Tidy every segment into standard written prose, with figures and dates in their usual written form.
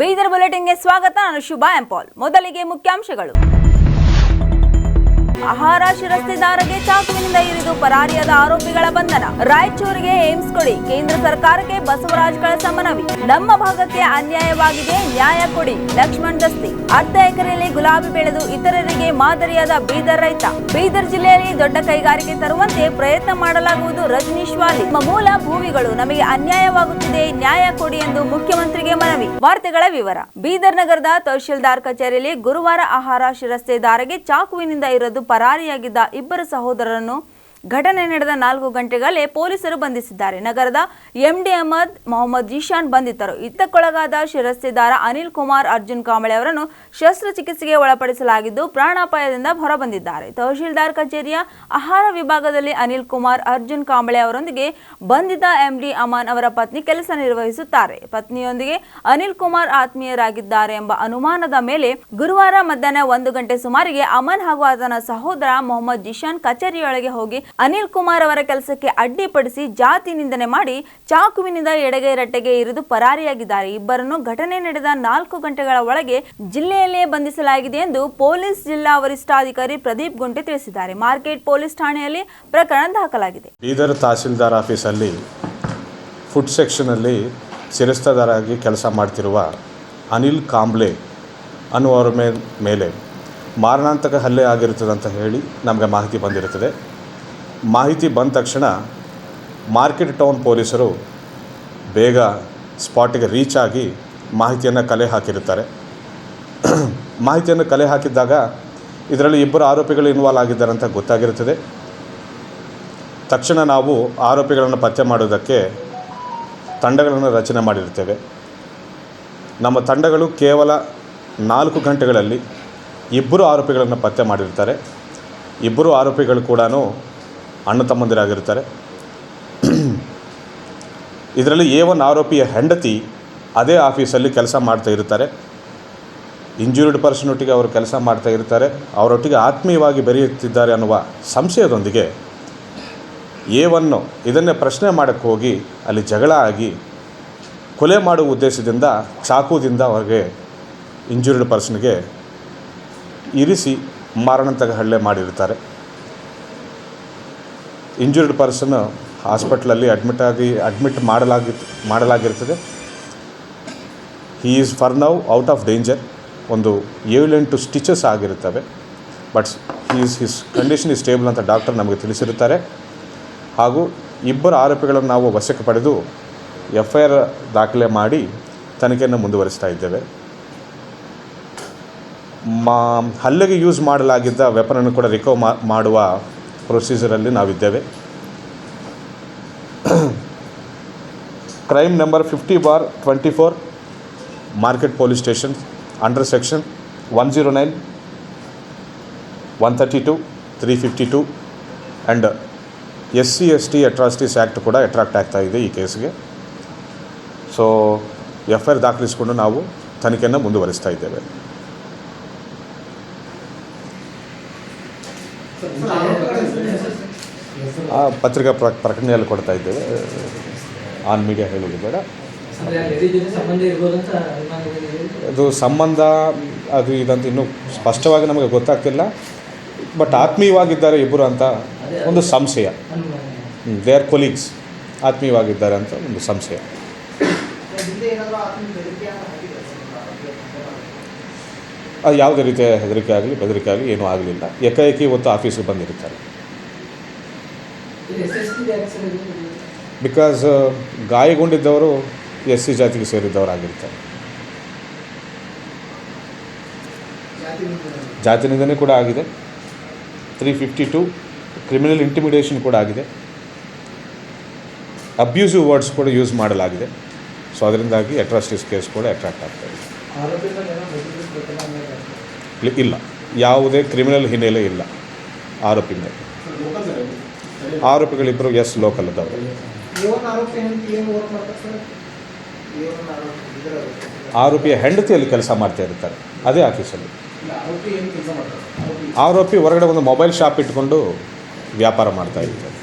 ಬೀದರ್ ಬುಲೆಟಿನ್ಗೆ ಸ್ವಾಗತ. ನಾನು ಶುಭಾ ಎಂಪಾಲ್. ಮೊದಲಿಗೆ ಮುಖ್ಯಾಂಶಗಳು. ಆಹಾರ ಶಿರಸ್ತೆದಾರರಿಗೆ ಚಾಕುವಿನಿಂದ ಇರಿದು ಪರಾರಿಯಾದ ಆರೋಪಿಗಳ ಬಂಧನ. ರಾಯಚೂರಿಗೆ ಏಮ್ಸ್ ಕೊಡಿ, ಕೇಂದ್ರ ಸರ್ಕಾರಕ್ಕೆ ಬಸವರಾಜ್ ಕಳಸ ಮನವಿ. ನಮ್ಮ ಭಾಗಕ್ಕೆ ಅನ್ಯಾಯವಾಗಿದೆ, ನ್ಯಾಯ ಕೊಡಿ. ಲಕ್ಷ್ಮಣ್ ದಸ್ತಿ. ಅರ್ಧ ಎಕರೆಯಲ್ಲಿ ಗುಲಾಬಿ ಬೆಳೆದು ಇತರರಿಗೆ ಮಾದರಿಯಾದ ಬೀದರ್ ರೈತ. ಬೀದರ್ ಜಿಲ್ಲೆಯಲ್ಲಿ ದೊಡ್ಡ ಕೈಗಾರಿಕೆ ತರುವಂತೆ ಪ್ರಯತ್ನ ಮಾಡಲಾಗುವುದು. ರಜನೀಶ್ ವಾಲಿ. ನಮ್ಮ ಮೂಲ ಭೂಮಿಗಳು ನಮಗೆ ಅನ್ಯಾಯವಾಗುತ್ತಿದೆ, ನ್ಯಾಯ ಕೊಡಿ ಎಂದು ಮುಖ್ಯಮಂತ್ರಿಗೆ ಮನವಿ. ವಾರ್ತೆಗಳ ವಿವರ. ಬೀದರ್ ನಗರದ ತಹಶೀಲ್ದಾರ್ ಕಚೇರಿಯಲ್ಲಿ ಗುರುವಾರ ಆಹಾರ ಶಿರಸ್ತೆದಾರರಿಗೆ ಚಾಕುವಿನಿಂದ ಇರಿದು ಪರಾರಿಯಾಗಿದ್ದ ಇಬ್ಬರು ಸಹೋದರರನ್ನು ಘಟನೆ ನಡೆದ 4 ಗಂಟೆಗಳಲ್ಲೇ ಪೊಲೀಸರು ಬಂಧಿಸಿದ್ದಾರೆ. ನಗರದ ಎಂಡಿ ಅಹಮದ್, ಮೊಹಮ್ಮದ್ ಜಿಶಾನ್ ಬಂಧಿತರು. ಇದಕ್ಕೊಳಗಾದ ಶಿರಸ್ತೆದಾರ ಅನಿಲ್ ಕುಮಾರ್ ಅರ್ಜುನ್ ಕಾಂಬಳೆ ಅವರನ್ನು ಶಸ್ತ್ರಚಿಕಿತ್ಸೆಗೆ ಒಳಪಡಿಸಲಾಗಿದ್ದು ಪ್ರಾಣಾಪಾಯದಿಂದ ಹೊರಬಂದಿದ್ದಾರೆ. ತಹಶೀಲ್ದಾರ್ ಕಚೇರಿಯ ಆಹಾರ ವಿಭಾಗದಲ್ಲಿ ಅನಿಲ್ ಕುಮಾರ್ ಅರ್ಜುನ್ ಕಾಂಬಳೆ ಅವರೊಂದಿಗೆ ಬಂಧಿತ ಎಂಡಿ ಅಮಾನ್ ಅವರ ಪತ್ನಿ ಕೆಲಸ ನಿರ್ವಹಿಸುತ್ತಾರೆ. ಪತ್ನಿಯೊಂದಿಗೆ ಅನಿಲ್ ಕುಮಾರ್ ಆತ್ಮೀಯರಾಗಿದ್ದಾರೆ ಎಂಬ ಅನುಮಾನದ ಮೇಲೆ ಗುರುವಾರ ಮಧ್ಯಾಹ್ನ 1 ಗಂಟೆ ಸುಮಾರಿಗೆ ಅಮನ್ ಹಾಗೂ ಆತನ ಸಹೋದರ ಮೊಹಮ್ಮದ್ ಜಿಶಾನ್ ಕಚೇರಿಯೊಳಗೆ ಹೋಗಿ ಅನಿಲ್ ಕುಮಾರ್ ಅವರ ಕೆಲಸಕ್ಕೆ ಅಡ್ಡಿಪಡಿಸಿ ಜಾತಿ ನಿಂದನೆ ಮಾಡಿ ಚಾಕುವಿನಿಂದ ಎಡಗೈ ರಟ್ಟೆಗೆ ಇರಿದು ಪರಾರಿಯಾಗಿದ್ದಾರೆ. ಇಬ್ಬರನ್ನು ಘಟನೆ ನಡೆದ 4 ಗಂಟೆಗಳ ಒಳಗೆ ಜಿಲ್ಲೆಯಲ್ಲೇ ಬಂಧಿಸಲಾಗಿದೆ ಎಂದು ಪೊಲೀಸ್ ಜಿಲ್ಲಾ ವರಿಷ್ಠಾಧಿಕಾರಿ ಪ್ರದೀಪ್ ಗುಂಟೆ ತಿಳಿಸಿದ್ದಾರೆ. ಮಾರ್ಕೆಟ್ ಪೊಲೀಸ್ ಠಾಣೆಯಲ್ಲಿ ಪ್ರಕರಣ ದಾಖಲಾಗಿದೆ. ಬೀದರ್ ತಹಸೀಲ್ದಾರ್ ಆಫೀಸಲ್ಲಿ ಫುಡ್ ಸೆಕ್ಷನಲ್ಲಿ ಶಿರಸ್ತೆದಾರಾಗಿ ಕೆಲಸ ಮಾಡ್ತಿರುವ ಅನಿಲ್ ಕಾಂಬ್ಳೆ ಅನ್ನುವರ ಮೇಲೆ ಮಾರಣಾಂತಕ ಹಲ್ಲೆ ಆಗಿರುತ್ತದೆ ಅಂತ ಹೇಳಿ ನಮಗೆ ಮಾಹಿತಿ ಬಂದಿರುತ್ತದೆ. ಮಾಹಿತಿ ಬಂದ ತಕ್ಷಣ ಮಾರ್ಕೆಟ್ ಟೌನ್ ಪೊಲೀಸರು ಬೇಗ ಸ್ಪಾಟಿಗೆ ರೀಚ್ ಆಗಿ ಮಾಹಿತಿಯನ್ನು ಕಲೆ ಹಾಕಿರುತ್ತಾರೆ. ಮಾಹಿತಿಯನ್ನು ಕಲೆ ಹಾಕಿದ್ದಾಗ ಇದರಲ್ಲಿ ಇಬ್ಬರು ಆರೋಪಿಗಳು ಇನ್ವಾಲ್ವ್ ಆಗಿದ್ದಾರೆ ಅಂತ ಗೊತ್ತಾಗಿರುತ್ತದೆ. ತಕ್ಷಣ ನಾವು ಆರೋಪಿಗಳನ್ನು ಪತ್ತೆ ಮಾಡೋದಕ್ಕೆ ತಂಡಗಳನ್ನು ರಚನೆ ಮಾಡಿರ್ತೇವೆ. ನಮ್ಮ ತಂಡಗಳು ಕೇವಲ 4 ಗಂಟೆಗಳಲ್ಲಿ ಇಬ್ಬರು ಆರೋಪಿಗಳನ್ನು ಪತ್ತೆ ಮಾಡಿರ್ತಾರೆ. ಇಬ್ಬರು ಆರೋಪಿಗಳು ಕೂಡ ಅಣ್ಣ ತಮ್ಮಂದಿರಾಗಿರ್ತಾರೆ. ಇದರಲ್ಲಿ A1 ಆರೋಪಿಯ ಹೆಂಡತಿ ಅದೇ ಆಫೀಸಲ್ಲಿ ಕೆಲಸ ಮಾಡ್ತಾ ಇರ್ತಾರೆ. ಇಂಜೂರ್ಡ್ ಪರ್ಸನೊಟ್ಟಿಗೆ ಅವರು ಕೆಲಸ ಮಾಡ್ತಾ ಇರ್ತಾರೆ. ಅವರೊಟ್ಟಿಗೆ ಆತ್ಮೀಯವಾಗಿ ಬೆರೆಯುತ್ತಿದ್ದಾರೆ ಅನ್ನುವ ಸಂಶಯದೊಂದಿಗೆ A1 ಇದನ್ನೇ ಪ್ರಶ್ನೆ ಮಾಡೋಕ್ಕೆ ಹೋಗಿ ಅಲ್ಲಿ ಜಗಳ ಆಗಿ ಕೊಲೆ ಮಾಡುವ ಉದ್ದೇಶದಿಂದ ಚಾಕುದಿಂದ ಅವರಿಗೆ ಇಂಜೂರ್ಡ್ ಪರ್ಸನ್ಗೆ ಇರಿಸಿ ಮಾರಣಾಂತಕ ಹಲ್ಲೆ ಮಾಡಿರ್ತಾರೆ. ಇಂಜೂರ್ಡ್ ಪರ್ಸನ್ ಹಾಸ್ಪಿಟ್ಲಲ್ಲಿ ಅಡ್ಮಿಟ್ ಮಾಡಲಾಗಿರ್ತದೆ. He is for now out of danger. ಒಂದು 7-8 ಸ್ಟಿಚಸ್ ಆಗಿರುತ್ತವೆ. But his condition is stable ಅಂತ ಡಾಕ್ಟರ್ ನಮಗೆ ತಿಳಿಸಿರುತ್ತಾರೆ. ಹಾಗೂ ಇಬ್ಬರು ಆರೋಪಿಗಳನ್ನು ನಾವು ವಶಕ್ಕೆ ಪಡೆದು FIR ದಾಖಲೆ ಮಾಡಿ ತನಿಖೆಯನ್ನು ಮುಂದುವರಿಸ್ತಾ ಇದ್ದೇವೆ. ಹಲ್ಲೆಗೆ ಯೂಸ್ ಮಾಡಲಾಗಿದ್ದ ವೆಪನನ್ನು ಕೂಡ ರಿಕವರ್ ಮಾಡುವ ಪ್ರೊಸೀಜರಲ್ಲಿ ನಾವಿದ್ದೇವೆ. Crime number 50/24 market police station under section 109, 132, 352 and SC/ST atrocities act ಕೂಡ ಅಟ್ರಾಕ್ಟ್ ಆಗ್ತಾ ಇದೆ ಈ ಕೇಸ್ಗೆ. ಸೊ FIR ದಾಖಲಿಸಿಕೊಂಡು ನಾವು ತನಿಖೆಯನ್ನು ಮುಂದುವರಿಸ್ತಾ ಇದ್ದೇವೆ. ಪತ್ರಿಕಾ ಪ್ರಕಟಣೆಯಲ್ಲಿ ಕೊಡ್ತಾ ಇದ್ದೇವೆ. ಆನ್ ಮೀಡಿಯಾ ಹೇಳೋದು ಬೇಡ. ಅದು ಸಂಬಂಧ ಅದು ಇದಂತ ಇನ್ನೂ ಸ್ಪಷ್ಟವಾಗಿ ನಮಗೆ ಗೊತ್ತಾಗ್ತಿಲ್ಲ. ಬಟ್ ಆತ್ಮೀಯವಾಗಿದ್ದಾರೆ ಇಬ್ಬರು ಅಂತ ಒಂದು ಸಂಶಯ. ದೇ ಆರ್ ಕೊಲೀಗ್ಸ್, ಆತ್ಮೀಯವಾಗಿದ್ದಾರೆ ಅಂತ ಒಂದು ಸಂಶಯ. ಯಾವುದೇ ರೀತಿಯ ಹೆದರಿಕೆ ಆಗಲಿ ಬೆದರಿಕೆ ಆಗಲಿ ಏನೂ ಆಗಲಿಲ್ಲ. ಏಕಾಏಕಿ ಇವತ್ತು ಆಫೀಸಿಗೆ ಬಂದಿರ್ತಾರೆ. ಬಿಕಾಸ್ ಗಾಯಗೊಂಡಿದ್ದವರು SC ಜಾತಿಗೆ ಸೇರಿದ್ದವರಾಗಿರ್ತಾರೆ. ಜಾತಿ ನಿಂದನೆ ಕೂಡ ಆಗಿದೆ. 352 ಕ್ರಿಮಿನಲ್ ಇಂಟಿಮಿಡೇಷನ್ ಕೂಡ ಆಗಿದೆ. ಅಬ್ಯೂಸಿವ್ ವರ್ಡ್ಸ್ ಕೂಡ ಯೂಸ್ ಮಾಡಲಾಗಿದೆ. ಸೊ ಅದರಿಂದಾಗಿ ಅಟ್ರಾಸಿಟೀಸ್ ಕೇಸ್ ಕೂಡ ಅಟ್ರಾಕ್ಟ್ ಆಗ್ತಾ ಇದೆ. ಇಲ್ಲ, ಯಾವುದೇ ಕ್ರಿಮಿನಲ್ ಹಿನ್ನೆಲೆ ಇಲ್ಲ ಆರೋಪಿ ಮೇಲೆ. ಆರೋಪಿಗಳಿಬ್ಬರು ಲೋಕಲ್ ಇದ್ದವರು. ಆರೋಪಿಯ ಹೆಂಡತಿಯಲ್ಲಿ ಕೆಲಸ ಮಾಡ್ತಾ ಇರ್ತಾರೆ ಅದೇ ಆಫೀಸಲ್ಲಿ. ಆರೋಪಿ ಹೊರಗಡೆ ಒಂದು ಮೊಬೈಲ್ ಶಾಪ್ ಇಟ್ಕೊಂಡು ವ್ಯಾಪಾರ ಮಾಡ್ತಾ ಇರ್ತಾರೆ.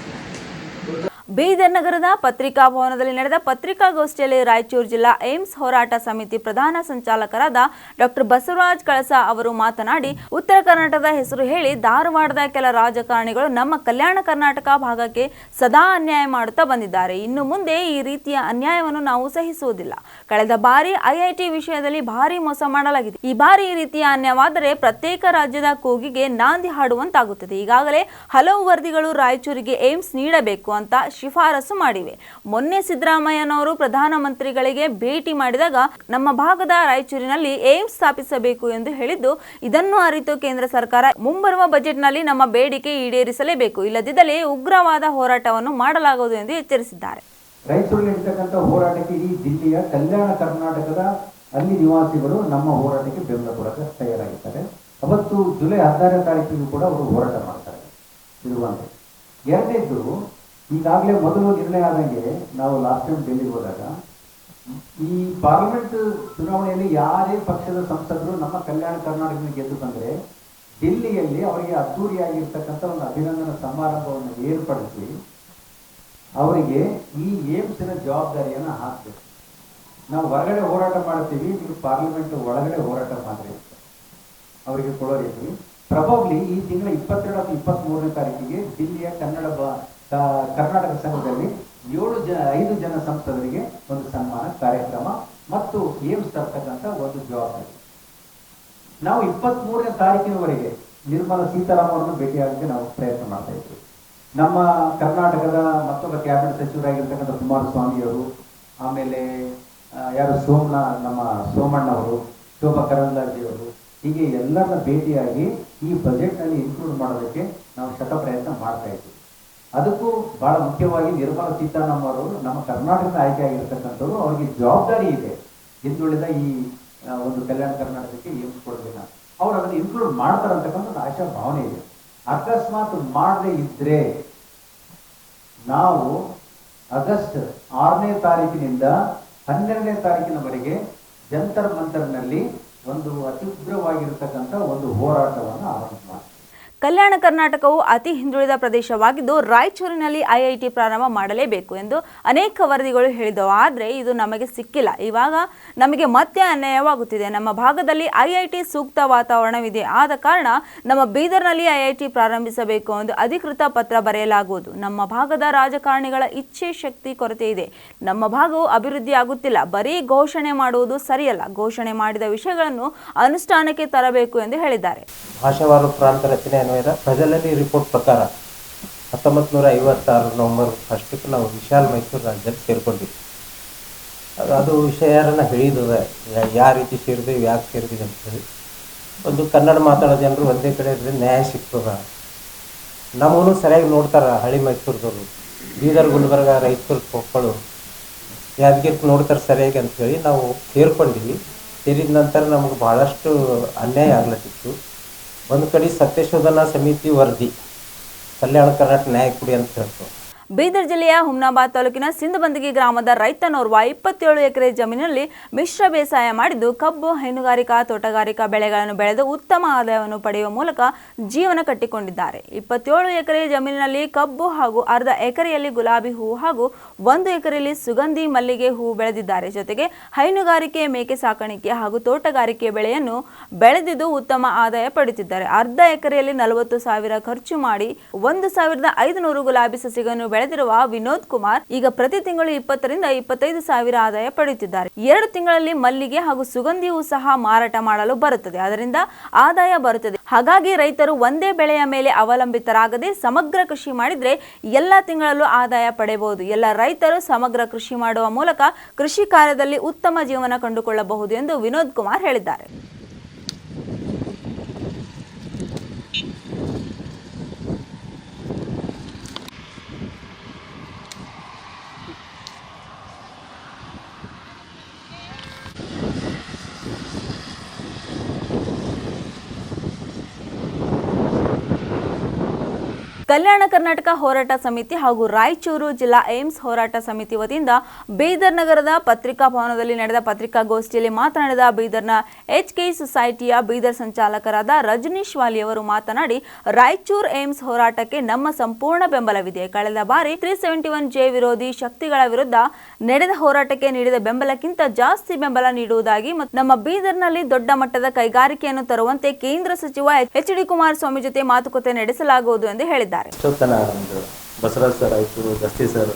ಬೀದರ್ ನಗರದ ಪತ್ರಿಕಾ ಭವನದಲ್ಲಿ ನಡೆದ ಪತ್ರಿಕಾಗೋಷ್ಠಿಯಲ್ಲಿ ರಾಯಚೂರು ಜಿಲ್ಲಾ ಏಮ್ಸ್ ಹೋರಾಟ ಸಮಿತಿ ಪ್ರಧಾನ ಸಂಚಾಲಕರಾದ ಡಾಕ್ಟರ್ ಬಸವರಾಜ್ ಕಳಸ ಅವರು ಮಾತನಾಡಿ, ಉತ್ತರ ಕರ್ನಾಟಕದ ಹೆಸರು ಹೇಳಿ ಧಾರವಾಡದ ಕೆಲ ರಾಜಕಾರಣಿಗಳು ನಮ್ಮ ಕಲ್ಯಾಣ ಕರ್ನಾಟಕ ಭಾಗಕ್ಕೆ ಸದಾ ಅನ್ಯಾಯ ಮಾಡುತ್ತಾ ಬಂದಿದ್ದಾರೆ. ಇನ್ನು ಮುಂದೆ ಈ ರೀತಿಯ ಅನ್ಯಾಯವನ್ನು ನಾವು ಸಹಿಸುವುದಿಲ್ಲ. ಕಳೆದ ಬಾರಿ ಐಐಟಿ ವಿಷಯದಲ್ಲಿ ಭಾರಿ ಮೋಸ ಮಾಡಲಾಗಿದೆ. ಈ ಬಾರಿ ಈ ರೀತಿಯ ಅನ್ಯಾಯವಾದರೆ ಪ್ರತ್ಯೇಕ ರಾಜ್ಯದ ಕೂಗಿಗೆ ನಾಂದಿ ಹಾಡುವಂತಾಗುತ್ತದೆ. ಈಗಾಗಲೇ ಹಲವು ವರದಿಗಳು ರಾಯಚೂರಿಗೆ ಏಮ್ಸ್ ನೀಡಬೇಕು ಅಂತ ಶಿಫಾರಸು ಮಾಡಿವೆ. ಮೊನ್ನೆ ಸಿದ್ದರಾಮಯ್ಯನವರು ಪ್ರಧಾನಮಂತ್ರಿಗಳಿಗೆ ಭೇಟಿ ಮಾಡಿದಾಗ ನಮ್ಮ ಭಾಗದ ರಾಯಚೂರಿನಲ್ಲಿ ಏಮ್ಸ್ ಸ್ಥಾಪಿಸಬೇಕು ಎಂದು ಹೇಳಿದ್ದು, ಇದನ್ನು ಅರಿತು ಕೇಂದ್ರ ಸರ್ಕಾರ ಮುಂಬರುವ ಬಜೆಟ್ನಲ್ಲಿ ನಮ್ಮ ಬೇಡಿಕೆ ಈಡೇರಿಸಲೇಬೇಕು, ಇಲ್ಲದಿದ್ದಲ್ಲಿ ಉಗ್ರವಾದ ಹೋರಾಟವನ್ನು ಮಾಡಲಾಗುವುದು ಎಂದು ಎಚ್ಚರಿಸಿದ್ದಾರೆ. ರಾಯಚೂರಿನಲ್ಲಿ ಇರ್ತಕ್ಕಂಥ ಹೋರಾಟಕ್ಕೆ ಈ ಜಿಲ್ಲೆಯ ಕಲ್ಯಾಣ ಕರ್ನಾಟಕದ ಅಲ್ಲಿ ನಿವಾಸಿಗಳು ನಮ್ಮ ಹೋರಾಟಕ್ಕೆ ಬೆಂಬಲ ಕೊಡಕ್ಕೆ ತಯಾರಾಗಿದ್ದಾರೆ. ಅವತ್ತು ಜುಲೈ 16ನೇ ತಾರೀಕಿಗೂ ಕೂಡ ಅವರು ಹೋರಾಟ ಮಾಡ್ತಾರೆ. ಇದು ಒಂದು. ಎರಡನೇದು, ಈಗಾಗಲೇ ಮೊದಲು ನಿರ್ಣಯ ಆದಂಗೆ ನಾವು ಲಾಸ್ಟ್ ಟೈಮ್ ಡೆಲ್ಲಿಗೆ ಹೋದಾಗ ಈ ಪಾರ್ಲಿಮೆಂಟ್ ಚುನಾವಣೆಯಲ್ಲಿ ಯಾರೇ ಪಕ್ಷದ ಸಂಸದರು ನಮ್ಮ ಕಲ್ಯಾಣ ಕರ್ನಾಟಕದಲ್ಲಿ ಗೆದ್ದು ಬಂದರೆ ದಿಲ್ಲಿಯಲ್ಲಿ ಅವರಿಗೆ ಅದ್ದೂರಿಯಾಗಿರ್ತಕ್ಕಂಥ ಒಂದು ಅಭಿನಂದನಾ ಸಮಾರಂಭವನ್ನು ಏರ್ಪಡಿಸಿ ಅವರಿಗೆ ಈ ಏಮ್ಸ್ನ ಜವಾಬ್ದಾರಿಯನ್ನು ಹಾಕಬೇಕು. ನಾವು ಹೊರಗಡೆ ಹೋರಾಟ ಮಾಡ್ತೀವಿ, ನೀವು ಪಾರ್ಲಿಮೆಂಟ್ ಒಳಗಡೆ ಹೋರಾಟ ಮಾಡ್ರಿ ಅವರಿಗೆ ಕೊಡೋ ರೀತಿ. ಪ್ರಬಬ್ಲಿ ಈ ತಿಂಗಳ 22 ಅಥವಾ 23ನೇ ತಾರೀಕಿಗೆ ದಿಲ್ಲಿಯ ಕರ್ನಾಟಕ ಸಂಘದಲ್ಲಿ 5 ಜನ ಸಂಸದರಿಗೆ ಒಂದು ಸನ್ಮಾನ ಕಾರ್ಯಕ್ರಮ ಮತ್ತು ಏಮ್ಸ್ ತರ್ತಕ್ಕಂಥ ಒಂದು ಜವಾಬ್ದಾರಿ. ನಾವು 23ನೇ ತಾರೀಕಿನವರೆಗೆ ನಿರ್ಮಲಾ ಸೀತಾರಾಮನ್ ಅವರನ್ನು ಭೇಟಿಯಾಗಕ್ಕೆ ನಾವು ಪ್ರಯತ್ನ ಮಾಡ್ತಾ ಇದ್ವಿ. ನಮ್ಮ ಕರ್ನಾಟಕದ ಮತ್ತೊಬ್ಬ ಕ್ಯಾಬಿನೆಟ್ ಸಚಿವರಾಗಿರ್ತಕ್ಕಂಥ ಕುಮಾರಸ್ವಾಮಿ ಅವರು, ಆಮೇಲೆ ಯಾರು ನಮ್ಮ ಸೋಮಣ್ಣವರು, ಶೋಭಾ ಕರಂದ್ಲಾಜೆ ಅವರು, ಹೀಗೆ ಎಲ್ಲರನ್ನ ಭೇಟಿಯಾಗಿ ಈ ಬಜೆಟ್ನಲ್ಲಿ ಇನ್ಕ್ಲೂಡ್ ಮಾಡೋದಕ್ಕೆ ನಾವು ಪ್ರಯತ್ನ ಮಾಡ್ತಾ ಇದ್ವಿ. ಅದಕ್ಕೂ ಬಹಳ ಮುಖ್ಯವಾಗಿ ನಿರ್ಮಲಾ ಸೀತಾರಾಮನ್ ಅವರು ನಮ್ಮ ಕರ್ನಾಟಕದ ಆಯ್ಕೆ ಆಗಿರ್ತಕ್ಕಂಥವ್ರು, ಅವರಿಗೆ ಜವಾಬ್ದಾರಿ ಇದೆ ಹಿಂದುಳಿದ ಈ ಒಂದು ಕಲ್ಯಾಣ ಕರ್ನಾಟಕಕ್ಕೆ ಏಮ್ಸ್ ಕೊಡಬೇಕು. ಅವ್ರು ಅದನ್ನು ಇನ್ಕ್ಲೂಡ್ ಮಾಡ್ತಾರಂತಕ್ಕಂಥ ಒಂದು ಆಶಾ ಭಾವನೆ ಇದೆ. ಅಕಸ್ಮಾತ್ ಮಾಡದೇ ಇದ್ರೆ ನಾವು ಆಗಸ್ಟ್ 6ನೇ ತಾರೀಕಿನಿಂದ 12ನೇ ತಾರೀಕಿನವರೆಗೆ ಜಂತರ್ ಮಂತರ್ನಲ್ಲಿ ಒಂದು ಅತಿ ಉಗ್ರವಾಗಿರತಕ್ಕಂಥ ಒಂದು ಹೋರಾಟವನ್ನು ಆರಂಭ ಮಾಡಿ. ಕಲ್ಯಾಣ ಕರ್ನಾಟಕವು ಅತಿ ಹಿಂದುಳಿದ ಪ್ರದೇಶವಾಗಿದ್ದು ರಾಯಚೂರಿನಲ್ಲಿ ಐಐಟಿ ಪ್ರಾರಂಭ ಮಾಡಲೇಬೇಕು ಎಂದು ಅನೇಕ ವರದಿಗಳು ಹೇಳಿದವು. ಆದರೆ ಇದು ನಮಗೆ ಸಿಕ್ಕಿಲ್ಲ. ಇವಾಗ ನಮಗೆ ಮತ್ತೆ ಅನ್ಯಾಯವಾಗುತ್ತಿದೆ. ನಮ್ಮ ಭಾಗದಲ್ಲಿ ಐಐಟಿ ಸೂಕ್ತ ವಾತಾವರಣವಿದೆ. ಆದ ಕಾರಣ ನಮ್ಮ ಬೀದರ್ನಲ್ಲಿ ಐಐಟಿ ಪ್ರಾರಂಭಿಸಬೇಕು ಎಂದು ಅಧಿಕೃತ ಪತ್ರ ಬರೆಯಲಾಗುವುದು. ನಮ್ಮ ಭಾಗದ ರಾಜಕಾರಣಿಗಳ ಇಚ್ಛೆ ಶಕ್ತಿ ಕೊರತೆ ಇದೆ. ನಮ್ಮ ಭಾಗವು ಅಭಿವೃದ್ಧಿ ಆಗುತ್ತಿಲ್ಲ. ಬರೀ ಘೋಷಣೆ ಮಾಡುವುದು ಸರಿಯಲ್ಲ. ಘೋಷಣೆ ಮಾಡಿದ ವಿಷಯಗಳನ್ನು ಅನುಷ್ಠಾನಕ್ಕೆ ತರಬೇಕು ಎಂದು ಹೇಳಿದ್ದಾರೆ. ಭಾಷಾವಾರು ಪ್ರಾಂತ ರಚನೆ ಅನ್ವಯದ ಪ್ರಜಲರಿ ರಿಪೋರ್ಟ್ ಪ್ರಕಾರ 1956 ನವೆಂಬರ್ 1ಕ್ಕೆ ನಾವು ವಿಶಾಲ ಮೈಸೂರು ರಾಜ್ಯದಲ್ಲಿ ಸೇರ್ಕೊಂಡಿದ್ವಿ. ಅದು ವಿಷಯನ ಹೇಳಿದ ಯಾವ ರೀತಿ ಸೇರಿದ್ವಿ, ಯಾಕೆ ಸೇರಿದ್ವಿ ಅಂತೇಳಿ. ಒಂದು ಕನ್ನಡ ಮಾತಾಡೋ ಜನರು ಒಂದೇ ಕಡೆ ಇದ್ರೆ ನ್ಯಾಯ ಸಿಗ್ತದ. ನಮಗೂ ಸರಿಯಾಗಿ ನೋಡ್ತಾರೆ ಹಳ್ಳಿ ಮೈಸೂರದವರು, ಬೀದರ್, ಗುಲ್ಬರ್ಗ, ರಾಯಚೂರು, ಕೊಪ್ಪಳು, ಯಾದಗಿರಿ ನೋಡ್ತಾರೆ ಸರಿಯಾಗಿ ಅಂಥೇಳಿ ನಾವು ಸೇರ್ಕೊಂಡಿವಿ. ಸೇರಿದ ನಂತರ ನಮಗೆ ಭಾಳಷ್ಟು ಅನ್ಯಾಯ ಆಗ್ಲತ್ತಿತ್ತು. ಒಂದು ಕಡೆ ಸತ್ಯಶೋಧನಾ ಸಮಿತಿ ವರದಿ ಕಲ್ಯಾಣ ಕರ್ನಾಟಕ ನ್ಯಾಯ ಕೊಡಿ ಅಂತ ಹೇಳ್ತಾರೆ. ಬೀದರ್ ಜಿಲ್ಲೆಯ ಹುಮ್ನಾಬಾದ್ ತಾಲೂಕಿನ ಸಿಂಧಬಂದಗಿ ಗ್ರಾಮದ ರೈತನೋರ್ವ 27 ಎಕರೆ ಜಮೀನಿನಲ್ಲಿ ಮಿಶ್ರ ಬೇಸಾಯ ಮಾಡಿದ್ದು ಕಬ್ಬು, ಹೈನುಗಾರಿಕಾ, ತೋಟಗಾರಿಕಾ ಬೆಳೆಗಳನ್ನು ಬೆಳೆದು ಉತ್ತಮ ಆದಾಯವನ್ನು ಪಡೆಯುವ ಮೂಲಕ ಜೀವನ ಕಟ್ಟಿಕೊಂಡಿದ್ದಾರೆ. 27 ಎಕರೆ ಜಮೀನಿನಲ್ಲಿ ಕಬ್ಬು ಹಾಗೂ ಅರ್ಧ ಎಕರೆಯಲ್ಲಿ ಗುಲಾಬಿ ಹೂವು ಹಾಗೂ 1 ಎಕರೆಯಲ್ಲಿ ಸುಗಂಧಿ ಮಲ್ಲಿಗೆ ಹೂವು ಬೆಳೆದಿದ್ದಾರೆ. ಜೊತೆಗೆ ಹೈನುಗಾರಿಕೆ, ಮೇಕೆ ಸಾಕಾಣಿಕೆ ಹಾಗೂ ತೋಟಗಾರಿಕೆ ಬೆಳೆಯನ್ನು ಬೆಳೆದಿದ್ದು ಉತ್ತಮ ಆದಾಯ ಪಡೆಯುತ್ತಿದ್ದಾರೆ. ಅರ್ಧ ಎಕರೆಯಲ್ಲಿ 40,000 ಖರ್ಚು ಮಾಡಿ 1,500 ಗುಲಾಬಿ ಸಸಿಗಳನ್ನು ಬೆಳೆದಿರುವ ವಿನೋದ್ ಕುಮಾರ್ ಈಗ ಪ್ರತಿ ತಿಂಗಳು 20 ರಿಂದ 25,000 ಆದಾಯ ಪಡೆಯುತ್ತಿದ್ದಾರೆ. 2 ತಿಂಗಳಲ್ಲಿ ಮಲ್ಲಿಗೆ ಹಾಗೂ ಸುಗಂಧಿ ಹೂ ಸಹ ಮಾರಾಟ ಮಾಡಲು ಬರುತ್ತದೆ. ಅದರಿಂದ ಆದಾಯ ಬರುತ್ತದೆ. ಹಾಗಾಗಿ ರೈತರು ಒಂದೇ ಬೆಳೆಯ ಮೇಲೆ ಅವಲಂಬಿತರಾಗದೆ ಸಮಗ್ರ ಕೃಷಿ ಮಾಡಿದ್ರೆ ಎಲ್ಲ ತಿಂಗಳಲ್ಲೂ ಆದಾಯ ಪಡೆಯಬಹುದು. ಎಲ್ಲ ರೈತರು ಸಮಗ್ರ ಕೃಷಿ ಮಾಡುವ ಮೂಲಕ ಕೃಷಿ ಕಾರ್ಯದಲ್ಲಿ ಉತ್ತಮ ಜೀವನ ಕಂಡುಕೊಳ್ಳಬಹುದು ಎಂದು ವಿನೋದ್ ಕುಮಾರ್ ಹೇಳಿದ್ದಾರೆ. ಕಲ್ಯಾಣ ಕರ್ನಾಟಕ ಹೋರಾಟ ಸಮಿತಿ ಹಾಗೂ ರಾಯಚೂರು ಜಿಲ್ಲಾ ಏಮ್ಸ್ ಹೋರಾಟ ಸಮಿತಿ ವತಿಯಿಂದ ಬೀದರ್ ನಗರದ ಪತ್ರಿಕಾ ಭವನದಲ್ಲಿ ನಡೆದ ಪತ್ರಿಕಾಗೋಷ್ಠಿಯಲ್ಲಿ ಮಾತನಾಡಿದ ಬೀದರ್ನ HK ಸೊಸೈಟಿಯ ಬೀದರ್ ಸಂಚಾಲಕರಾದ ರಜನೀಶ್ ವಾಲಿ ಅವರು ಮಾತನಾಡಿ, ರಾಯಚೂರು ಏಮ್ಸ್ ಹೋರಾಟಕ್ಕೆ ನಮ್ಮ ಸಂಪೂರ್ಣ ಬೆಂಬಲವಿದೆ. ಕಳೆದ ಬಾರಿ 371J ವಿರೋಧಿ ಶಕ್ತಿಗಳ ವಿರುದ್ಧ ನಡೆದ ಹೋರಾಟಕ್ಕೆ ನೀಡಿದ ಬೆಂಬಲಕ್ಕಿಂತ ಜಾಸ್ತಿ ಬೆಂಬಲ ನೀಡುವುದಾಗಿ ಮತ್ತು ನಮ್ಮ ಬೀದರ್ನಲ್ಲಿ ದೊಡ್ಡ ಮಟ್ಟದ ಕೈಗಾರಿಕೆಯನ್ನು ತರುವಂತೆ ಕೇಂದ್ರ ಸಚಿವ HD ಕುಮಾರಸ್ವಾಮಿ ಜೊತೆ ಮಾತುಕತೆ ನಡೆಸಲಾಗುವುದು ಎಂದು ಹೇಳಿದ್ದಾರೆ. ಇಷ್ಟೊತ್ತನ ನಮ್ಮದು ಬಸವರಾಜ್ ಸರ್ ಆಯಿತು, ಜಸ್ಟಿಸ್ ಸರ್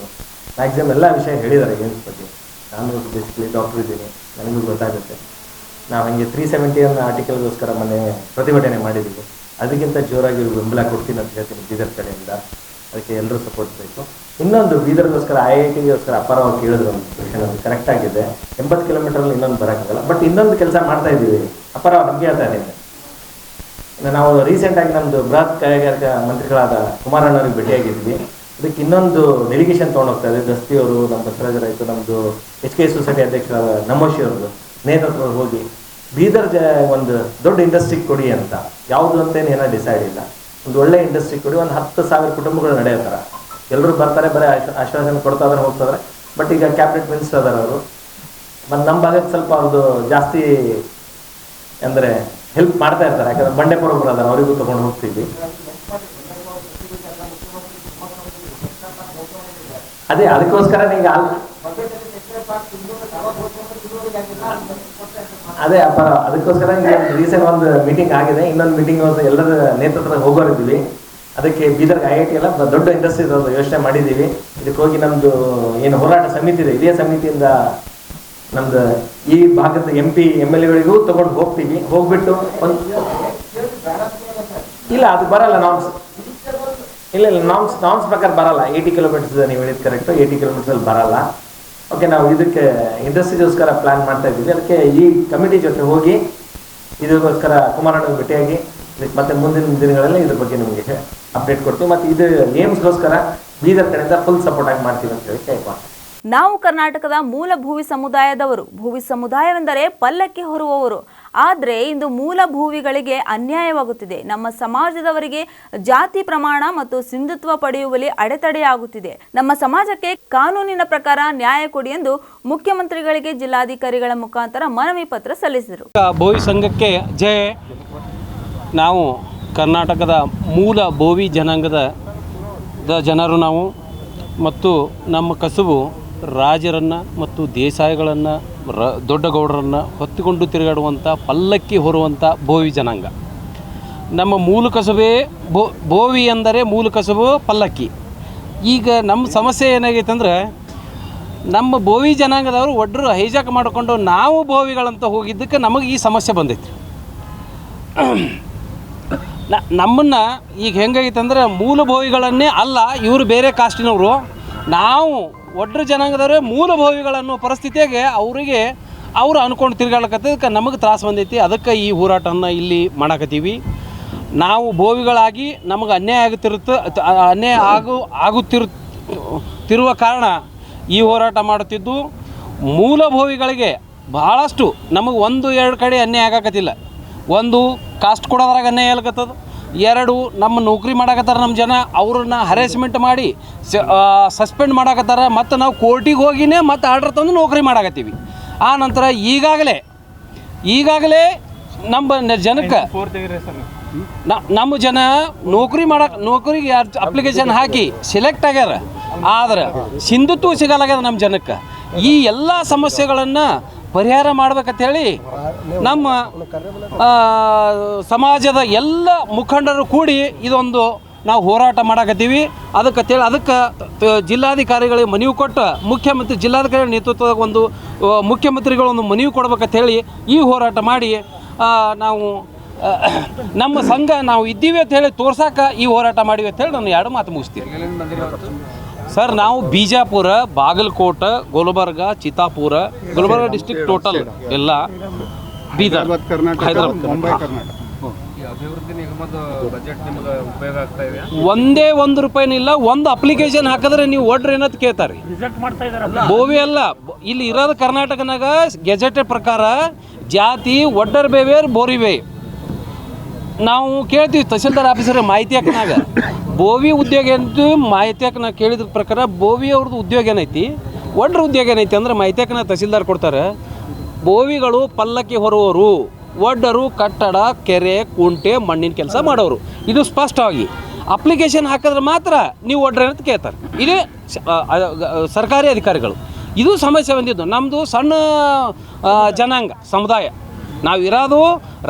ಮ್ಯಾಕ್ಸಿಮಮ್ ಎಲ್ಲ ವಿಷಯ ಹೇಳಿದ್ದಾರೆ ಏಮ್ಸ್ ಬಗ್ಗೆ. ನಾನು ಬೇಸಿಕಲಿ ಡಾಕ್ಟರ್ ಇದ್ದೀನಿ, ನನಗೂ ಗೊತ್ತಾಗುತ್ತೆ. ನಾವು ಹಂಗೆ 370 ಅನ್ನೋ ಆರ್ಟಿಕಲ್ಗೋಸ್ಕರ ಮೊನ್ನೆ ಪ್ರತಿಭಟನೆ ಮಾಡಿದ್ದೀವಿ. ಅದಕ್ಕಿಂತ ಜೋರಾಗಿ ಬೆಂಬಲ ಕೊಡ್ತೀನಿ ಅಂತ ಹೇಳ್ತೀನಿ ಬೀದರ್ ಕಡೆಯಿಂದ. ಅದಕ್ಕೆ ಎಲ್ಲರೂ ಸಪೋರ್ಟ್ ಬೇಕು. ಇನ್ನೊಂದು ಬೀದರ್ಗೋಸ್ಕರ IITಗೋಸ್ಕರ ಅಪಾರವಾಗಿ ಕೇಳಿದ್ರು ಒಂದು ಕ್ವಶನ್, ಅದು ಕರೆಕ್ಟ್ ಆಗಿದೆ. 80 ಕಿಲೋಮೀಟರಲ್ಲಿ ಇನ್ನೊಂದು ಬರೋಕ್ಕಾಗಲ್ಲ. ಬಟ್ ಇನ್ನೊಂದು ಕೆಲಸ ಮಾಡ್ತಾ ಇದ್ದೀವಿ, ಅಪಾರ ಹಂಗೆ ಹೇಳ್ತಾ ಇದ್ದೀನಿ. ನಾವು ರೀಸೆಂಟಾಗಿ ನಮ್ಮದು ಬೃಹತ್ ಕೈಗಾರಿಕಾ ಮಂತ್ರಿಗಳಾದ ಕುಮಾರಣ್ಣವ್ರಿಗೆ ಭೇಟಿಯಾಗಿದ್ವಿ. ಅದಕ್ಕೆ ಇನ್ನೊಂದು ಡೆಲಿಗೇಷನ್ ತೊಗೊಂಡೋಗ್ತಾ ಇದೆ. ದಸ್ತಿಯವರು, ನಮ್ಮ ಬಸವರಾಜ್ ಆಯಿತು, ನಮ್ಮದು HK ಸೊಸೈಟಿ ಅಧ್ಯಕ್ಷರಾದ ನಮೋಶಿ ಅವ್ರದ್ದು ನೇತೃತ್ವದಲ್ಲಿ ಹೋಗಿ ಬೀದರ್ ಒಂದು ದೊಡ್ಡ ಇಂಡಸ್ಟ್ರಿ ಕೊಡಿ ಅಂತ, ಯಾವುದು ಅಂತೇನು ಏನೋ ಡಿಸೈಡ್ ಇಲ್ಲ. ಒಂದು ಒಳ್ಳೆ ಇಂಡಸ್ಟ್ರಿ ಕೊಡಿ, ಒಂದು 10,000 ಕುಟುಂಬಗಳು ನಡೆಯುತ್ತಾರೆ. ಎಲ್ಲರೂ ಬರ್ತಾರೆ, ಬರೀ ಆಶ್ವಾಸನೆ ಕೊಡ್ತಾ ಇದ್ದಾರೆ, ಹೋಗ್ತಾರೆ. ಬಟ್ ಈಗ ಕ್ಯಾಬಿನೆಟ್ ಮಿನಿಸ್ಟರ್ ಅದಾರ ಅವರು. ಮತ್ತು ನಮ್ಮ ಭಾಗಕ್ಕೆ ಸ್ವಲ್ಪ ಅವ್ರದ್ದು ಜಾಸ್ತಿ ಅಂದರೆ ಹೆಲ್ಪ್ ಮಾಡ್ತಾ ಇರ್ತಾರೆ. ಯಾಕಂದ್ರೆ ಬಂಡೆಪುರ ಅದಾರ, ಅವರಿಗೂ ತೊಗೊಂಡು ಹೋಗ್ತೀವಿ. ಅದೇ ಅದಕ್ಕೋಸ್ಕರ ಈಗ ಅದೇ ಅಪಾರ ಅದಕ್ಕೋಸ್ಕರ ಈಗ ರೀಸೆಂಟ್ ಒಂದು ಮೀಟಿಂಗ್ ಆಗಿದೆ. ಇನ್ನೊಂದು ಮೀಟಿಂಗ್ ಎಲ್ಲರ ನೇತೃತ್ವದ ಹೋಗೋರಿದ್ದೀವಿ. ಅದಕ್ಕೆ ಬೀದರ್ಗೆ IIT ಎಲ್ಲ ದೊಡ್ಡ ಇಂಡಸ್ಟ್ರಿ ಯೋಚನೆ ಮಾಡಿದ್ದೀವಿ. ಇದಕ್ಕೆ ಹೋಗಿ ನಮ್ಮದು ಏನು ಹೋರಾಟ ಸಮಿತಿ ಇದೆ, ಇದೇ ಸಮಿತಿಯಿಂದ ನಮ್ದು ಈ ಭಾಗದ MP MLAಗಳಿಗೂ ತಗೊಂಡು ಹೋಗ್ತೀವಿ. ಹೋಗ್ಬಿಟ್ಟು ಒಂದು ಇಲ್ಲ ಅದು ಬರಲ್ಲ ನಾಮ್ಸ್, ಇಲ್ಲ ನಾಮ್ಸ್ ಪ್ರಕಾರ ಬರಲ್ಲ. 80 ಕಿಲೋಮೀಟರ್ಸ್ ನೀವು ಹೇಳಿದ ಕರೆಕ್ಟು, 80 ಕಿಲೋಮೀಟರ್ಸಲ್ಲಿ ಬರಲ್ಲ. ಓಕೆ, ನಾವು ಇದಕ್ಕೆ ಇಂಡಸ್ಟ್ರಿಗೋಸ್ಕರ ಪ್ಲ್ಯಾನ್ ಮಾಡ್ತಾ ಇದ್ದೀವಿ. ಅದಕ್ಕೆ ಈ ಕಮಿಟಿ ಜೊತೆ ಹೋಗಿ ಇದಕ್ಕೋಸ್ಕರ ಕುಮಾರಣ್ಣ ಭೇಟಿಯಾಗಿ ಇದಕ್ಕೆ ಮತ್ತೆ ಮುಂದಿನ ದಿನಗಳಲ್ಲಿ ಇದ್ರ ಬಗ್ಗೆ ನಿಮಗೆ ಅಪ್ಡೇಟ್ ಕೊಡ್ತೀವಿ. ಮತ್ತು ಇದು ಏಮ್ಸ್ಗೋಸ್ಕರ ಬೀದರ್ ಕಡೆಯಿಂದ ಫುಲ್ ಸಪೋರ್ಟ್ ಆಗಿ ಮಾಡ್ತೀವಿ ಅಂತ ಹೇಳಿ ಕೇಳ್ಕೊಂಡು, ನಾವು ಕರ್ನಾಟಕದ ಮೂಲ ಭೂವಿ ಸಮುದಾಯದವರು. ಭೂವಿ ಸಮುದಾಯವೆಂದರೆ ಪಲ್ಲಕ್ಕಿ ಹೊರುವವರು. ಆದರೆ ಇಂದು ಮೂಲ ಭೂವಿಗಳಿಗೆ ಅನ್ಯಾಯವಾಗುತ್ತಿದೆ. ನಮ್ಮ ಸಮಾಜದವರಿಗೆ ಜಾತಿ ಪ್ರಮಾಣ ಮತ್ತು ಸಿಂಧುತ್ವ ಪಡೆಯುವಲ್ಲಿ ಅಡೆತಡೆಯಾಗುತ್ತಿದೆ. ನಮ್ಮ ಸಮಾಜಕ್ಕೆ ಕಾನೂನಿನ ಪ್ರಕಾರ ನ್ಯಾಯ ಕೊಡಿ ಎಂದು ಮುಖ್ಯಮಂತ್ರಿಗಳಿಗೆ ಜಿಲ್ಲಾಧಿಕಾರಿಗಳ ಮುಖಾಂತರ ಮನವಿ ಪತ್ರ ಸಲ್ಲಿಸಿದರು. ಭೋವಿ ಸಂಘಕ್ಕೆ ಜಯ. ನಾವು ಕರ್ನಾಟಕದ ಮೂಲ ಭೋವಿ ಜನಾಂಗದ ಜನರು ನಾವು, ಮತ್ತು ನಮ್ಮ ಕಸುಬು ರಾಜರನ್ನು ಮತ್ತು ದೇಸಾಯಿಗಳನ್ನು, ದೊಡ್ಡ ಗೌಡರನ್ನು ಹೊತ್ತುಕೊಂಡು ತಿರುಗಾಡುವಂಥ ಪಲ್ಲಕ್ಕಿ ಹೊರುವಂಥ ಭೋವಿ ಜನಾಂಗ. ನಮ್ಮ ಮೂಲ ಕಸುಬೇ ಭೋವಿ ಅಂದರೆ ಮೂಲ ಕಸುಬು ಪಲ್ಲಕ್ಕಿ. ಈಗ ನಮ್ಮ ಸಮಸ್ಯೆ ಏನಾಗೈತೆ ಅಂದರೆ, ನಮ್ಮ ಭೋವಿ ಜನಾಂಗದವರು ಒಡ್ರು ಹೈಜಾಕ್ ಮಾಡಿಕೊಂಡು ನಾವು ಭೋವಿಗಳಂತ ಹೋಗಿದ್ದಕ್ಕೆ ನಮಗೆ ಈ ಸಮಸ್ಯೆ ಬಂದೈತಿ. ನಮ್ಮನ್ನು ಈಗ ಹೆಂಗಾಗೈತೆ ಅಂದ್ರೆ, ಮೂಲ ಭೋವಿಗಳನ್ನೇ ಅಲ್ಲ, ಇವರು ಬೇರೆ ಕಾಸ್ಟಿನವರು, ನಾವು ಒಡ್ರು ಜನಾಂಗದವರೇ ಮೂಲ ಭೋವಿಗಳನ್ನು ಪರಿಸ್ಥಿತಿಯಾಗೆ ಅವರು ಅನ್ಕೊಂಡು ತಿರ್ಗಾಡ್ಲಕತ್ತದಕ್ಕೆ ನಮಗೆ ತ್ರಾಸು ಬಂದೈತಿ. ಅದಕ್ಕೆ ಈ ಹೋರಾಟವನ್ನು ಇಲ್ಲಿ ಮಾಡಾಕತ್ತೀವಿ. ನಾವು ಭೋವಿಗಳಾಗಿ ನಮಗೆ ಅನ್ಯಾಯ ಆಗುತ್ತಿರುವ ಕಾರಣ ಈ ಹೋರಾಟ ಮಾಡುತ್ತಿದ್ದು, ಮೂಲ ಭೋವಿಗಳಿಗೆ ಭಾಳಷ್ಟು ನಮಗೆ 1-2 ಕಡೆ ಅನ್ಯಾಯ ಆಗಾಕತ್ತಿಲ್ಲ. ಒಂದು ಕಾಸ್ಟ್ ಕೊಡೋದ್ರಾಗ ಅನ್ಯಾಯ ಆಗ್ಲತ್ತದ, 2 ನಮ್ಮ ನೌಕರಿ ಮಾಡಾಕತ್ತಾರ ನಮ್ಮ ಜನ, ಅವ್ರನ್ನ ಹರೇಸ್ಮೆಂಟ್ ಮಾಡಿ ಸಸ್ಪೆಂಡ್ ಮಾಡಾಕತ್ತಾರ. ಮತ್ತು ನಾವು ಕೋರ್ಟಿಗೆ ಹೋಗಿನೇ ಮತ್ತು ಆರ್ಡರ್ ತಂದು ನೌಕರಿ ಮಾಡಾಕತ್ತೀವಿ. ಆ ನಂತರ ಈಗಾಗಲೇ ನಮ್ಮ ಜನಕ್ಕೆ ನಮ್ಮ ಜನ ನೌಕರಿಗೆ ಅಪ್ಲಿಕೇಶನ್ ಹಾಕಿ ಸೆಲೆಕ್ಟ್ ಆಗ್ಯಾರ, ಆದ್ರೆ ಸಿಂಧುತ್ವ ಸಿಗಲಾಗ್ಯದ ನಮ್ಮ ಜನಕ್ಕೆ. ಈ ಎಲ್ಲ ಸಮಸ್ಯೆಗಳನ್ನು ಪರಿಹಾರ ಮಾಡ್ಬೇಕಂತೇಳಿ ನಮ್ಮ ಸಮಾಜದ ಎಲ್ಲ ಮುಖಂಡರು ಕೂಡಿ ಇದೊಂದು ನಾವು ಹೋರಾಟ ಮಾಡಾಕತ್ತೀವಿ. ಅದಕ್ಕೆ ಜಿಲ್ಲಾಧಿಕಾರಿಗಳಿಗೆ ಮನವಿ ಕೊಟ್ಟು, ಜಿಲ್ಲಾಧಿಕಾರಿ ನೇತೃತ್ವದಾಗ ಒಂದು ಮುಖ್ಯಮಂತ್ರಿಗಳೊಂದು ಮನವಿ ಕೊಡ್ಬೇಕಂತೇಳಿ ಈ ಹೋರಾಟ ಮಾಡಿ ನಾವು ನಮ್ಮ ಸಂಘ ನಾವು ಇದ್ದೀವಿ ಅಂತ ಹೇಳಿ ತೋರ್ಸಾಕ ಈ ಹೋರಾಟ ಮಾಡಿವಿ ಅಂತ ಹೇಳಿ ನಾನು 2 ಮಾತು ಮುಗಿಸ್ತೀನಿ. ಸರ್, ನಾವು ಬಿಜಾಪುರ, ಬಾಗಲಕೋಟೆ, ಗುಲ್ಬರ್ಗ, ಚಿತ್ತಾಪುರ, ಗುಲ್ಬರ್ಗ ಡಿಸ್ಟ್ರಿಕ್ಟ್ ಟೋಟಲ್ ಎಲ್ಲ, ಬೀದರ್, ಹೈದರಾಬಾದ್, ಮುಂಬೈ, ಕರ್ನಾಟಕ. ಅಭಿವೃದ್ಧಿ ನಿಗಮದ ಬಜೆಟ್ ನಿಮಗೆ ಉಪಯೋಗ ಆಗ್ತಾ ಇದೆ? ಒಂದೇ ₹1 ಇಲ್ಲ. ಒಂದು ಅಪ್ಲಿಕೇಶನ್ ಹಾಕಿದ್ರೆ ನೀವು ಒಡ್ರಿ ಏನಂತ ಕೇಳ್ತಾರೆ. ಬೋವಿ ಅಲ್ಲ, ಇಲ್ಲಿ ಇರೋದು ಕರ್ನಾಟಕನಾಗ ಗೆಜೆಟ್ ಪ್ರಕಾರ ಜಾತಿ ಒಡ್ಡರ್ ಬೇವೇರ್ ಬೋರಿವೆ. ನಾವು ಕೇಳ್ತೀವಿ ತಹಸೀಲ್ದಾರ್ ಆಫೀಸರ್ ಮಾಹಿತಿ ಹಾಕಿನಾಗ ಬೋವಿ ಉದ್ಯೋಗ ಏನಂತ ಮಾಹಿತಿಯಾಕ ನಾ ಕೇಳಿದ ಪ್ರಕಾರ ಬೋವಿ ಅವ್ರದ್ದು ಉದ್ಯೋಗ ಏನೈತಿ, ಒಡ್ರ ಉದ್ಯೋಗ ಏನೈತಿ ಅಂದ್ರೆ ಮಾಹಿತಿಯಾಕ ನಾ ತಹಸೀಲ್ದಾರ್ ಕೊಡ್ತಾರೆ. ಬೋವಿಗಳು ಪಲ್ಲಕ್ಕಿ ಹೊರುವವರು, ಒಡ್ಡರು ಕಟ್ಟಡ, ಕೆರೆ, ಕುಂಟೆ, ಮಣ್ಣಿನ ಕೆಲಸ ಮಾಡೋರು. ಇದು ಸ್ಪಷ್ಟವಾಗಿ ಅಪ್ಲಿಕೇಶನ್ ಹಾಕಿದ್ರೆ ಮಾತ್ರ ನೀವು ಒಡ್ರೆ ಅಂತ ಕೇಳ್ತಾರೆ. ಇದೇ ಸರ್ಕಾರಿ ಅಧಿಕಾರಿಗಳು. ಇದು ಸಮಸ್ಯೆ ಬಂದಿದ್ದು. ನಮ್ಮದು ಸಣ್ಣ ಜನಾಂಗ ಸಮುದಾಯ. ನಾವು ಇರೋದು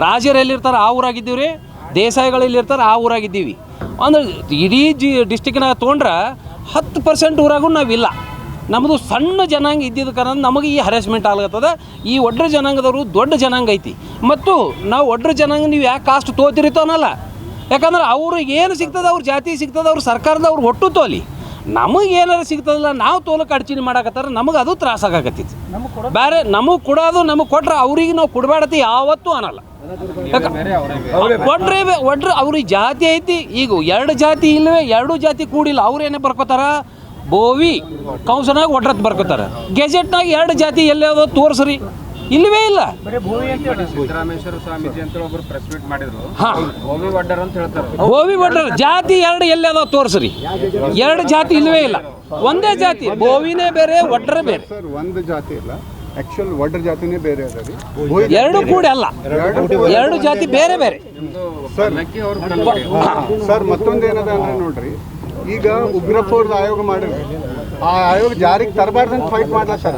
ರಾಜರು ಎಲ್ಲಿರ್ತಾರೆ ಆ ಊರಾಗಿದ್ದೀವಿ ರೀ, ದೇಸಾಯಿಗಳು ಎಲ್ಲಿರ್ತಾರೆ ಆ ಊರಾಗಿದ್ದೀವಿ. ಅಂದ್ರೆ ಇಡೀ ಡಿಸ್ಟಿಕ್ನಾಗ ತೊಗೊಂಡ್ರೆ 10% ಊರಾಗೂ ನಾವಿಲ್ಲ. ನಮ್ಮದು ಸಣ್ಣ ಜನಾಂಗ ಇದ್ದಿದ್ದ ಕಾರಣ ನಮಗೆ ಈ ಹರಾಸ್ಮೆಂಟ್ ಆಗ್ಲತ್ತದ. ಈ ಒಡ್ರ ಜನಾಂಗದವರು ದೊಡ್ಡ ಜನಾಂಗ ಐತಿ. ಮತ್ತು ನಾವು ಒಡ್ರ ಜನಾಂಗ ನೀವು ಯಾಕೆ ಕಾಸ್ಟ್ ತೋತಿರಿತೋ ಅನ್ನಲ್ಲ. ಯಾಕಂದ್ರೆ ಅವ್ರಿಗೆ ಏನು ಸಿಗ್ತದೆ, ಅವ್ರ ಜಾತಿ ಸಿಗ್ತದೆ, ಅವ್ರ ಸರ್ಕಾರದವ್ರು ಒಟ್ಟು ತೋಲಿ. ನಮಗೆ ಏನಾರು ಸಿಗ್ತದಲ್ಲ, ನಾವು ತೋಲಕ್ಕೆ ಅಡಚಣೆ ಮಾಡಕತ್ತಾರ, ನಮಗೆ ಅದು ತ್ರಾಸಾಗತ್ತಿತ್ತು. ಬೇರೆ ನಮಗೆ ಕೊಡೋದು, ನಮಗೆ ಕೊಟ್ರೆ ಅವ್ರಿಗೆ ನಾವು ಕೊಡಬೇಡತಿ ಯಾವತ್ತೂ ಅನ್ನಲ್ಲ. ಒಡ್ರೆ ಅವ್ರಿಗೆ ಜಾತಿ ಐತಿ. ಈಗ 2 ಜಾತಿ ಇಲ್ಲವೇ, 2 ಜಾತಿ ಕೂಡಿಲ್ಲ. ಅವ್ರೇನೇ ಬರ್ಕೋತಾರ, ಬೋವಿ ಕೌನ್ಸನಾಗ ಒಡ್ರತ್ ಬರ್ಕೋತಾರೆ. ಗೆಜೆಟ್ನಾಗ 2 ಜಾತಿ ಎಲ್ಲೋ ತೋರಿಸ್ರಿ, ಇಲ್ಲವೇ ಇಲ್ಲ. ಸಿದ್ದರಾಮೇಶ್ವರ ಸ್ವಾಮೀಜಿ ಅಂತ ಒಬ್ಬರು ಪ್ರೆಸ್ ಮೀಟ್ ಮಾಡಿದ್ರು. ಬೋವಿ ಒಡ್ಡರ್ ಜಾತಿ 2 ಎಲ್ಲೋ ತೋರಿಸ್ರಿ. 2 ಜಾತಿ ಇಲ್ಲವೇ ಇಲ್ಲ, ಒಂದೇ ಜಾತಿ. ಬೋವಿನೇ ಬೇರೆ, ಒಡ್ರೆ ಬೇರೆ. ಸರ್, ಒಂದು ಜಾತಿ ಇಲ್ಲ, ಆಕ್ಚುಲ್ ಒಡ್ರ ಜಾತಿನೇ ಬೇರೆ ಅದ ರೀ. 2 ಕೂಡ ಅಲ್ಲ, 2 ಜಾತಿ ಬೇರೆ ಬೇರೆ. ಸರ್, ಮತ್ತೊಂದು ಏನದ ಅಂದ್ರೆ ನೋಡ್ರಿ, ಈಗ ಉಗ್ರಪ್ಪ ಅವ್ರದ್ದು ಆಯೋಗ ಮಾಡಿದ್ರಿ, ಆ ಆಯೋಗ ಜಾರಿಗೆ ತರಬಾರ್ದಂತ ಫೈಟ್ ಮಾಡ್ಲತ್ತಾರ.